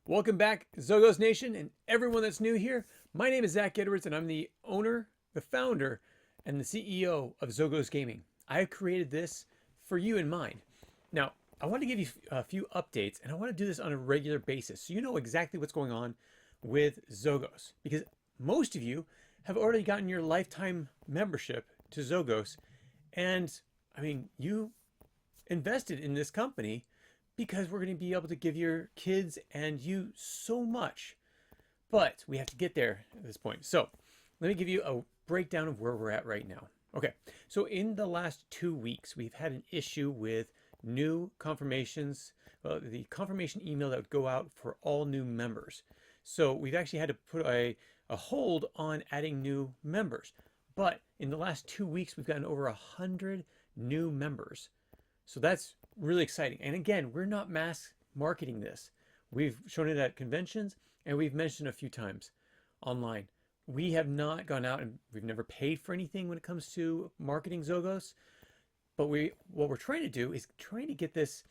Welcome back, Xogos Nation, and everyone that's new here. My name is Zach Edwards, and I'm the owner, the founder, and the CEO of Xogos Gaming. I have created this for you in mind. Now, I want to give you a few updates, and I want to do this on a regular basis so you know exactly what's going on with Xogos. Because most of you have already gotten your lifetime membership to Xogos, and I mean, you invested in this company because we're going to be able to give your kids and you so much. But we have to get there at this point. So let me give you a breakdown of where we're at right now. Okay, so in the last 2 weeks, we've had an issue with new confirmations, the confirmation email that would go out for all new members. So we've actually had to put a hold on adding new members. But in the last 2 weeks, we've gotten over 100 new members. So that's really exciting. And again, we're not mass marketing this. We've shown it at conventions and we've mentioned a few times online. We have not gone out and we've never paid for anything when it comes to marketing Xogos. But what we're trying to do is trying to get this,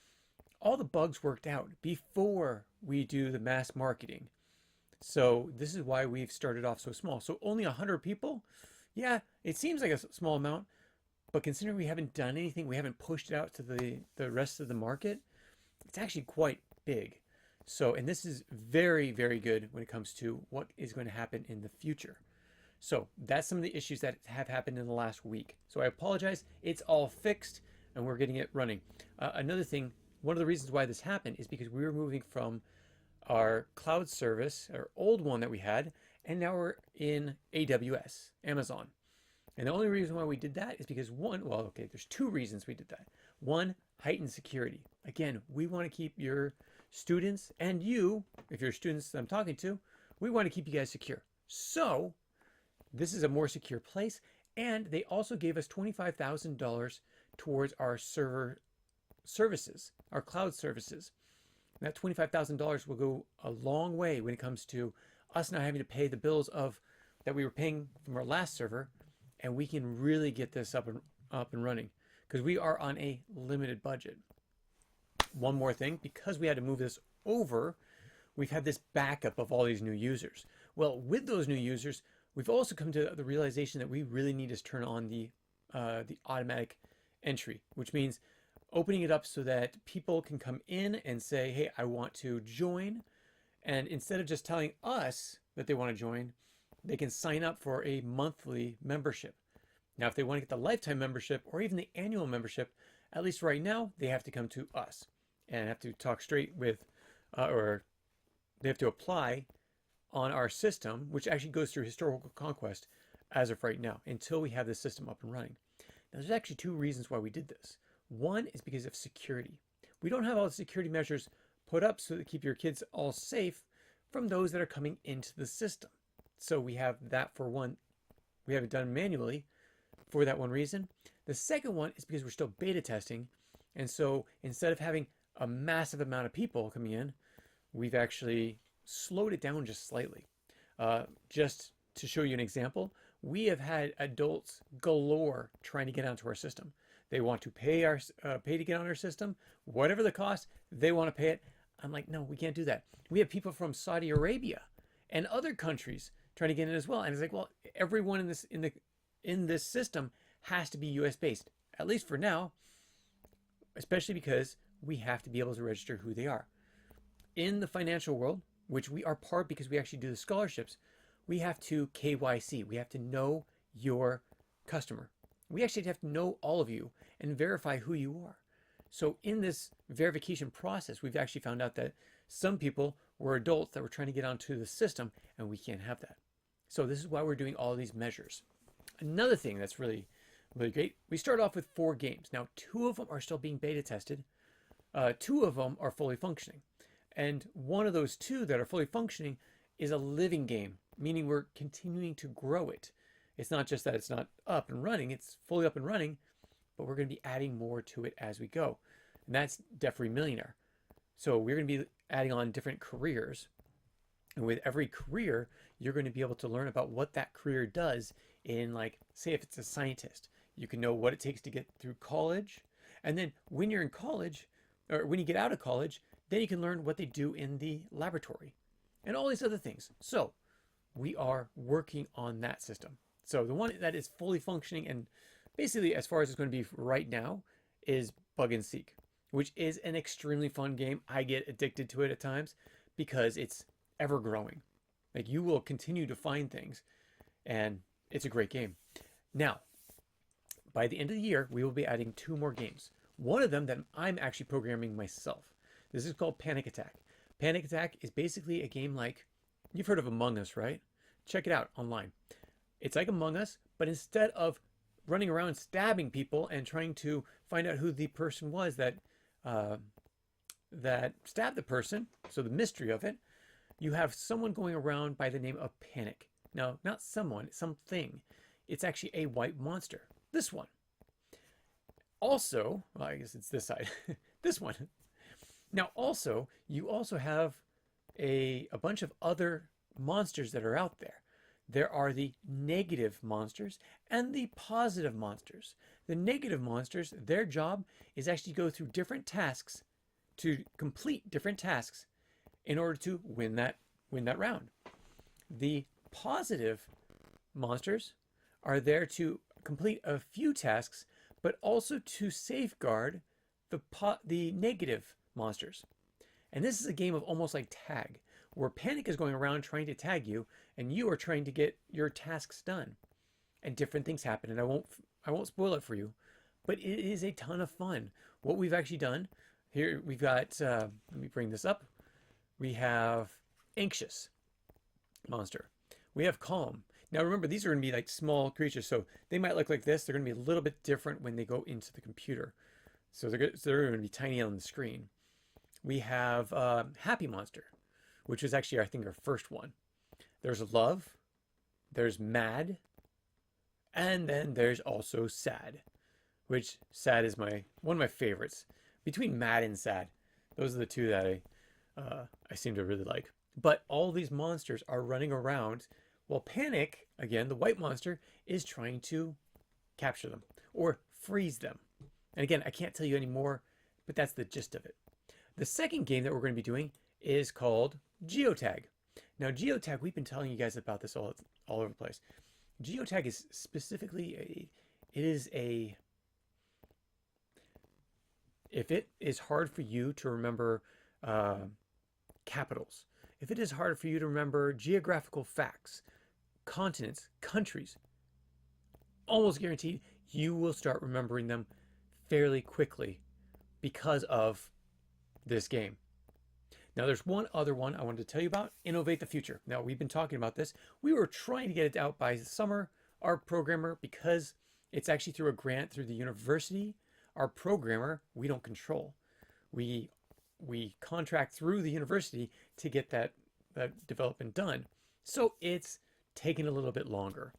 all the bugs worked out before we do the mass marketing. So this is why we've started off so small. So only 100 people. Yeah, it seems like a small amount, but considering we haven't done anything, we haven't pushed it out to the rest of the market, it's actually quite big. So, and this is very, very good when it comes to what is going to happen in the future. So that's some of the issues that have happened in the last week. So I apologize. It's all fixed and we're getting it running. Another thing, one of the reasons why this happened is because we were moving from our cloud service, our old one that we had, and now we're in AWS, Amazon. And the only reason why we did that is because there's two reasons we did that. One, heightened security. Again, we want to keep your students and you, if you're students that I'm talking to, we want to keep you guys secure. So this is a more secure place. And they also gave us $25,000 towards our server services, our cloud services. And that $25,000 will go a long way when it comes to us not having to pay the bills that we were paying from our last server. And we can really get this up and running because we are on a limited budget. One more thing, because we had to move this over, we've had this backup of all these new users. Well, with those new users, we've also come to the realization that we really need to turn on the automatic entry, which means opening it up so that people can come in and say, hey, I want to join. And instead of just telling us that they want to join, they can sign up for a monthly membership. Now, if they want to get the lifetime membership or even the annual membership, at least right now, they have to come to us and have to talk straight with, or they have to apply on our system, which actually goes through historical conquest as of right now, until we have this system up and running. Now, there's actually two reasons why we did this. One is because of security. We don't have all the security measures put up so to keep your kids all safe from those that are coming into the system. So we have that for one. We have it done manually for that one reason. The second one is because we're still beta testing. And so instead of having a massive amount of people coming in, we've actually slowed it down just slightly. Just to show you an example, we have had adults galore trying to get onto our system. They want to pay to get on our system. Whatever the cost, they want to pay it. I'm like, no, we can't do that. We have people from Saudi Arabia and other countries trying to get in as well. And it's like, well, everyone in this system has to be US based, at least for now, especially because we have to be able to register who they are. In the financial world, which we are part because we actually do the scholarships, we have to KYC. We have to know your customer. We actually have to know all of you and verify who you are. So in this verification process, we've actually found out that some people were adults that were trying to get onto the system, and we can't have that. So this is why we're doing all of these measures. Another thing that's really, really great, we start off with 4 games. Now, 2 of them are still being beta tested. 2 of them are fully functioning. And one of those 2 that are fully functioning is a living game, meaning we're continuing to grow it. It's not just that it's not up and running, it's fully up and running, but we're going to be adding more to it as we go. And that's Debt Free Millionaire. So we're going to be adding on different careers. And with every career, you're going to be able to learn about what that career does in, like, say if it's a scientist, you can know what it takes to get through college. And then when you're in college, or when you get out of college, Then you can learn what they do in the laboratory and all these other things. So we are working on that system. So the one that is fully functioning and basically as far as it's going to be right now is Bug and Seek, which is an extremely fun game. I get addicted to it at times because it's ever growing. Like, you will continue to find things, and it's a great game. Now, by the end of the year, we will be adding 2 more games. One of them that I'm actually programming myself. This is called Panic Attack. Panic Attack is basically a game like, you've heard of Among Us, right? Check it out online. It's like Among Us, but instead of running around stabbing people and trying to find out who the person was that stabbed the person, so the mystery of it, you have someone going around by the name of Panic. Now, not someone, something. It's actually a white monster. This one. Also, well, I guess it's this side. This one. Now, also, you also have a bunch of other monsters that are out there. There are the negative monsters and the positive monsters. The negative monsters, their job is actually go through different tasks to complete different tasks in order to win that round. The positive monsters are there to complete a few tasks, but also to safeguard the negative monsters. And this is a game of almost like tag, where Panic is going around trying to tag you, and you are trying to get your tasks done. And different things happen, and I won't spoil it for you, but it is a ton of fun. What we've actually done here, we've got, let me bring this up. We have Anxious monster. We have Calm. Now remember, these are going to be like small creatures, so they might look like this. They're going to be a little bit different when they go into the computer. So they're going to be tiny on the screen. We have Happy Monster, which is actually, I think, our first one. There's Love, there's Mad, and then there's also Sad, which Sad is one of my favorites. Between Mad and Sad, those are the two that I seem to really like. But all these monsters are running around while Panic, again, the white monster, is trying to capture them or freeze them. And again, I can't tell you any more, but that's the gist of it. The second game that we're going to be doing is called GeoTag. Now, GeoTag, we've been telling you guys about this all over the place. GeoTag is specifically if it is hard for you to remember capitals, if it is hard for you to remember geographical facts, continents, countries, almost guaranteed you will start remembering them fairly quickly because of this game. Now, there's one other one I wanted to tell you about, Innovate the Future. Now, we've been talking about this. We were trying to get it out by summer. Our programmer, because it's actually through a grant through the university, our programmer, we don't control. We contract through the university to get that development done. So it's taken a little bit longer.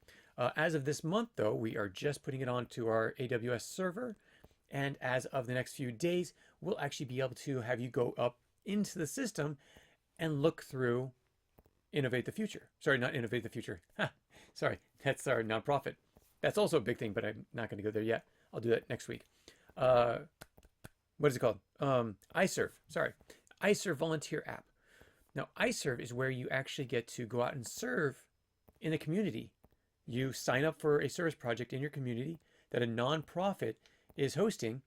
As of this month, though, we are just putting it onto our AWS server. And as of the next few days, we'll actually be able to have you go up into the system and look through Innovate the Future. Sorry, not Innovate the Future. Sorry, that's our nonprofit. That's also a big thing, but I'm not going to go there yet. I'll do that next week. What is it called? iServe. Sorry, iServe volunteer app. Now, iServe is where you actually get to go out and serve in the community. You sign up for a service project in your community that a nonprofit is hosting,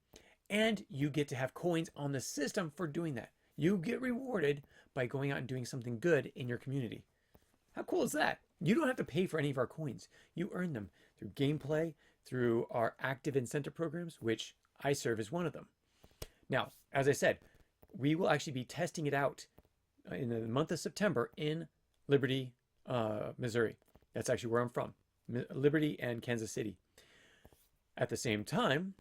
and you get to have coins on the system for doing that. You get rewarded by going out and doing something good in your community. How cool is that? You don't have to pay for any of our coins. You earn them through gameplay, through our active incentive programs, which iServe is one of them. Now, as I said, we will actually be testing it out in the month of September in Liberty, Missouri. That's actually where I'm from, Liberty and Kansas City. At the same time,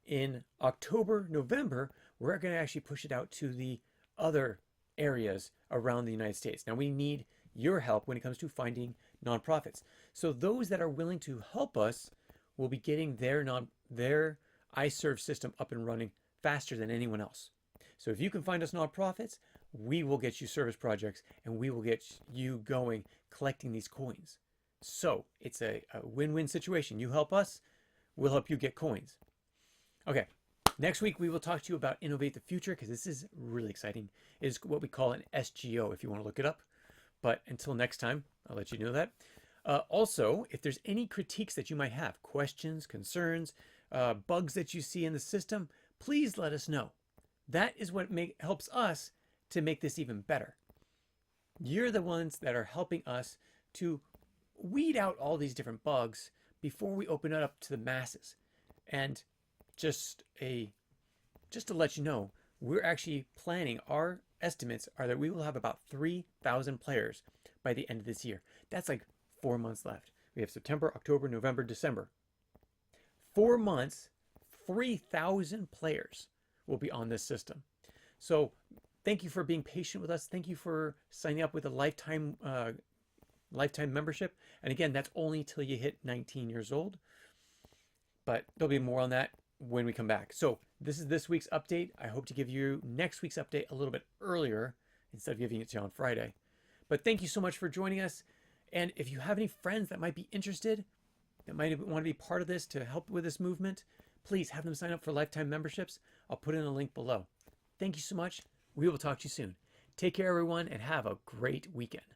in October, November, we're going to actually push it out to the other areas around the United States. Now, we need your help when it comes to finding nonprofits. So those that are willing to help us will be getting their iServe system up and running faster than anyone else. So if you can find us nonprofits, we will get you service projects and we will get you going collecting these coins. So it's a win-win situation. You help us, we'll help you get coins. Okay, Next week, we will talk to you about Innovate the Future, because this is really exciting. It is what we call an SGO, if you want to look it up. But until next time, I'll let you know that. Also, if there's any critiques that you might have, questions, concerns, bugs that you see in the system, please let us know. That is what helps us to make this even better. You're the ones that are helping us to weed out all these different bugs before we open it up to the masses. And just to let you know, we're actually planning, our estimates are that we will have about 3,000 players by the end of this year. That's like 4 months left. We have September, October, November, December. 4 months, 3,000 players will be on this system. So thank you for being patient with us. Thank you for signing up with a lifetime membership. And again, that's only till you hit 19 years old. But there'll be more on that when we come back. So this is this week's update. I hope to give you next week's update a little bit earlier instead of giving it to you on Friday. But thank you so much for joining us. And if you have any friends that might be interested, that might want to be part of this to help with this movement, please have them sign up for lifetime memberships. I'll put in a link below. Thank you so much. We will talk to you soon. Take care, everyone, and have a great weekend.